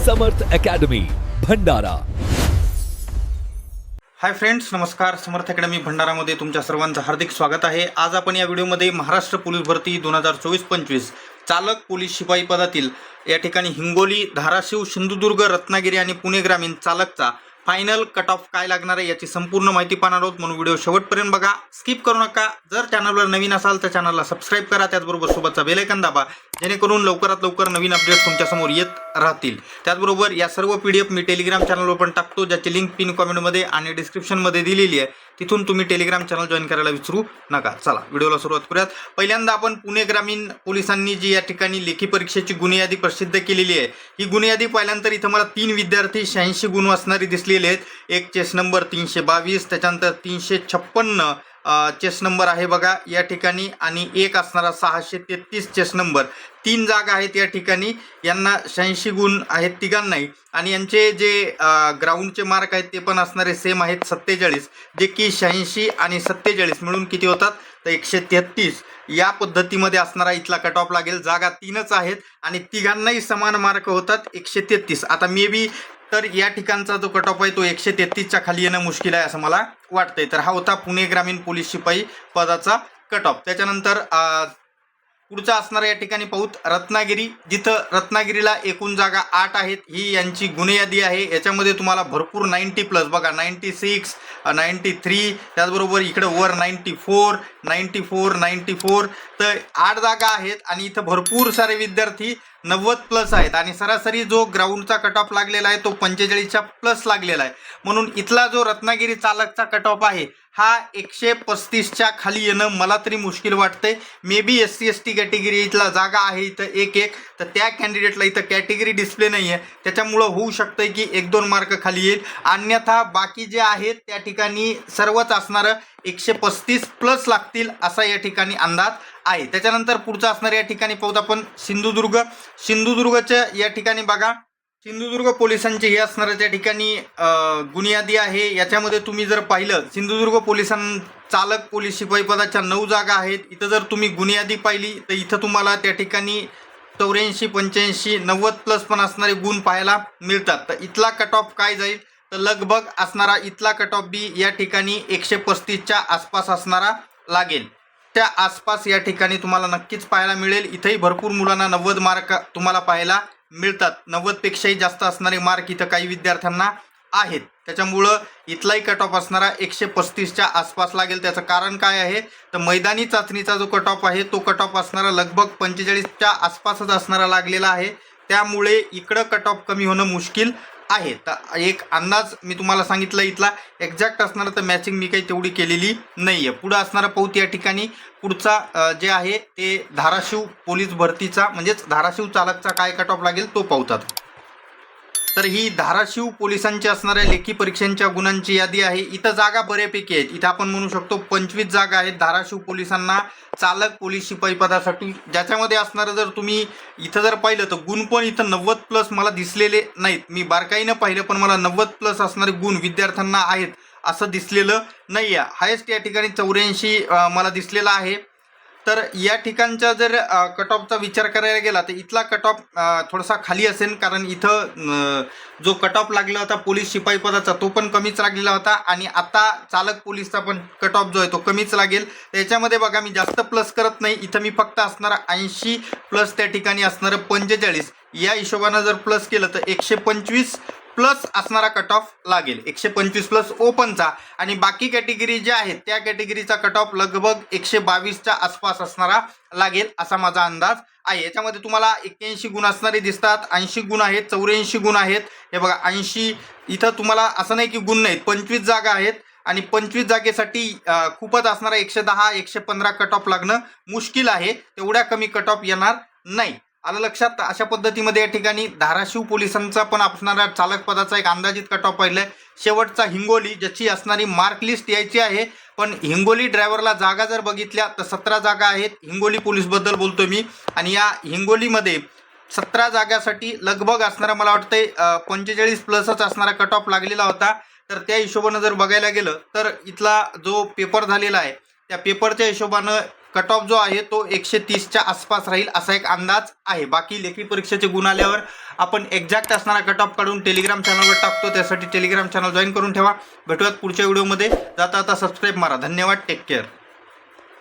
समर्थ academy Bhandara. Hi friends, नमस्कार। समर्थ academy भंडारामध्ये तुमच्या सर्वांचं हार्दिक स्वागत आहे। आज आपण या व्हिडिओमध्ये महाराष्ट्र पोलीस भरती 2024-25 चालक पोलीस शिपाई पदातील या ठिकाणी हिंगोली, धाराशिव, सिंधुदुर्ग, रत्नागिरी आणि पुणे ग्रामीण चालकचा फायनल कट ऑफ काय लागणार आहे याची संपूर्ण माहिती पाहणार आहोत, म्हणून व्हिडिओ शेवटपर्यंत बघा, स्किप करू नका। जर चॅनलवर नवीन असाल तर चॅनलला सबस्क्राइब करा, त्याचबरोबर सोबतचा बेल आयकॉन दाबा, जेणेकरून लवकरात लवकर नवीन अपडेट्स तुमच्यासमोर येत राहतील। त्याचबरोबर या सर्व PDF मी टेलिग्राम चॅनलवर पण टाकतो, ज्याची लिंक पिन कमेंटमध्ये आणि डिस्क्रिप्शनमध्ये दिलेली आहे, तिथून तुम्ही टेलिग्राम चॅनल जॉईन करायला विसरू नका। चला व्हिडिओला सुरुवात करूयात। पहिल्यांदा आपण पुणे ग्रामीण पोलिसांनी जी या ठिकाणी लेखी परीक्षेची गुण यादी प्रसिद्ध केलेली आहे, ही गुण यादी पाहिल्यानंतर इथं मला 3 विद्यार्थी 86 गुण असणारी दिसलेले आहेत। एक चेस नंबर 322, त्याच्यानंतर 356 चेस नंबर आहे बघा या ठिकाणी, आणि एक असणारा 633 चेस नंबर। 3 जागा आहेत या ठिकाणी, यांना 86 गुण आहेत तिघांनाही, आणि यांचे जे ग्राउंडचे मार्क आहेत ते पण असणारे सेम आहेत 47, जे की 86 आणि 47 मिळून किती होतात तर 133 या पद्धतीमध्ये असणारा इथला कट ऑफ लागेल। जागा 3च आहेत आणि तिघांनाही समान मार्क होतात 133। आता मे बी तर या ठिकाणचा जो कट ऑफ आहे तो 133च्या खाली येणं मुश्किल आहे असं मला वाटतंय। तर हा होता पुणे ग्रामीण पोलीस शिपाई पदाचा कट ऑफ। त्याच्यानंतर पुढचा असणारा या ठिकाणी पाहूत रत्नागिरी, जिथं रत्नागिरीला एकूण जागा 8 आहेत। ही यांची गुणयादी आहे, याच्यामध्ये तुम्हाला भरपूर 90+ बघा, 96, 93, त्याचबरोबर इकडे वर 94, 94, 94, तर 8 जागा आहेत आणि इथं भरपूर सारे विद्यार्थी 90+ आहेत, आणि सरासरी जो ग्राउंडचा कट ऑफ लागलेला आहे तो 45च्या प्लस लागलेला आहे। म्हणून इथला जो रत्नागिरी चालकचा कट ऑफ आहे हा 135च्या खाली येणं मला तरी मुश्किल वाटतंय। May be SC ST category इथला जागा आहे इथं 1-1, तर त्या कॅन्डिडेटला इथं कॅटेगरी डिस्प्ले नाही आहे, त्याच्यामुळं होऊ शकतंय की 1-2 मार्क खाली येईल। अन्यथा बाकी जे आहेत त्या ठिकाणी सर्वच असणारं 135+ लागतील असा या ठिकाणी अंदाज आहे। त्याच्यानंतर पुढचं असणार या ठिकाणी पाहूत आपण सिंधुदुर्गच्या या ठिकाणी बघा, सिंधुदुर्ग पोलिसांचे हे असणारं त्या ठिकाणी गुणयादी आहे। याच्यामध्ये तुम्ही जर पाहिलं, सिंधुदुर्ग चालक पोलीस शिपाई पदाच्या 9 जागा आहेत। इथं जर तुम्ही गुणयादी पाहिली तर इथं तुम्हाला त्या ठिकाणी 84, 85, 90+ पण असणारे गुण पाहायला मिळतात। तर इथला कट ऑफ काय जाईल तर लगभग असणारा इथला कट ऑफ बी या ठिकाणी 135च्या आसपास असणारा लागेल। त्या आसपास या ठिकाणी तुम्हाला नक्कीच पाहायला मिळेल। इथंही भरपूर मुलांना 90 मार्क तुम्हाला पाहायला मिळतात, 90पेक्षाही जास्त असणारे मार्क इथं काही विद्यार्थ्यांना आहेत। त्याच्यामुळं इथलाही कट ऑफ असणारा 135च्या आसपास लागेल। त्याचं कारण काय आहे तर मैदानी चाचणीचा जो कट ऑफ आहे तो कट ऑफ असणारा लगभग 45च्या आसपासच असणारा लागलेला आहे, त्यामुळे इकडं कट ऑफ कमी होणं मुश्किल आहे। तर एक अंदाज मी तुम्हाला सांगितलं, इथला एक्झॅक्ट असणार तर मॅचिंग मी काही तेवढी केलेली नाही आहे। पुढं असणारा पाहूत या ठिकाणी, पुढचा जे आहे ते धाराशिव पोलीस भरतीचा म्हणजेच धाराशिव चालकचा काय कट ऑफ लागेल तो पाहतात। तर ही धाराशिव पोलिसांची असणाऱ्या लेखी परीक्षांच्या गुणांची यादी आहे। इथं जागा बऱ्यापैकी आहेत, इथं आपण म्हणू शकतो 25 जागा आहेत धाराशिव पोलिसांना चालक पोलीस शिपाई पदासाठी, ज्याच्यामध्ये असणारं जर तुम्ही इथं जर पाहिलं तर गुण पण इथं 90+ मला दिसलेले नाहीत। मी बारकाईनं पाहिलं पण मला 90+ असणारे गुण विद्यार्थ्यांना आहेत असं दिसलेलं नाही आहे। हायेस्ट या ठिकाणी 84 मला दिसलेला आहे। तर या ठिकाणचा जर कट ऑफचा विचार करायला गेला तर इथला कट ऑफ थोडासा खाली असेल, कारण इथं जो कट ऑफ लागला होता पोलीस शिपाई पदाचा तो पण कमीच लागलेला होता, आणि आता चालक पोलीसचा पण कट ऑफ जो आहे तो कमीच लागेल। त्याच्यामध्ये बघा मी जास्त प्लस करत नाही, इथं मी फक्त असणारा 80+ त्या ठिकाणी असणारं 45 या हिशोबानं जर प्लस केलं तर 125+ असणारा कट ऑफ लागेल, 125+ ओपनचा, आणि बाकी कॅटेगरी ज्या आहेत त्या कॅटेगरीचा कट ऑफ लगभग 122च्या आसपास असणारा लागेल असा माझा अंदाज आहे। याच्यामध्ये तुम्हाला 81 गुण असणारे दिसतात, 80 गुण आहेत, 84 गुण आहेत। हे बघा 80, इथं तुम्हाला असं नाही की गुण नाहीत, 25 जागा आहेत, आणि 25 जागेसाठी खूपच असणारा 110, 115 कट ऑफ लागणं मुश्किल आहे, तेवढ्या कमी कट ऑफ येणार नाही। आलं लक्षात? अशा पद्धतीमध्ये या ठिकाणी धाराशिव पोलिसांचा पण असणारा चालक पदाचा एक अंदाजित कट ऑफ पाहिलाय। शेवटचा हिंगोली, ज्याची असणारी मार्क लिस्ट यायची आहे, पण हिंगोली ड्रायव्हरला जागा जर बघितल्या तर 17 जागा आहेत। हिंगोली पोलीसबद्दल बोलतोय मी, आणि या हिंगोलीमध्ये 17 जागासाठी लगभग असणारा मला वाटतंय 45+ असणारा कट ऑफ लागलेला होता। तर त्या हिशोबानं जर बघायला गेलं तर इथला जो पेपर झालेला आहे त्या पेपरच्या हिशोबानं कट ऑफ जो आहे तो 130च्या आसपास राहील असा एक अंदाज आहे. बाकी लेखी परीक्षेचे गुण आल्यावर आपण एक्झॅक्ट असणारा कट ऑफ काढून टेलिग्राम चॅनलवर टाकतो. त्यासाठी टेलिग्राम चॅनल जॉईन करून ठेवा. भेटूयात पुढच्या व्हिडिओमध्ये. जाता सबस्क्राईब मारा. धन्यवाद. Take care.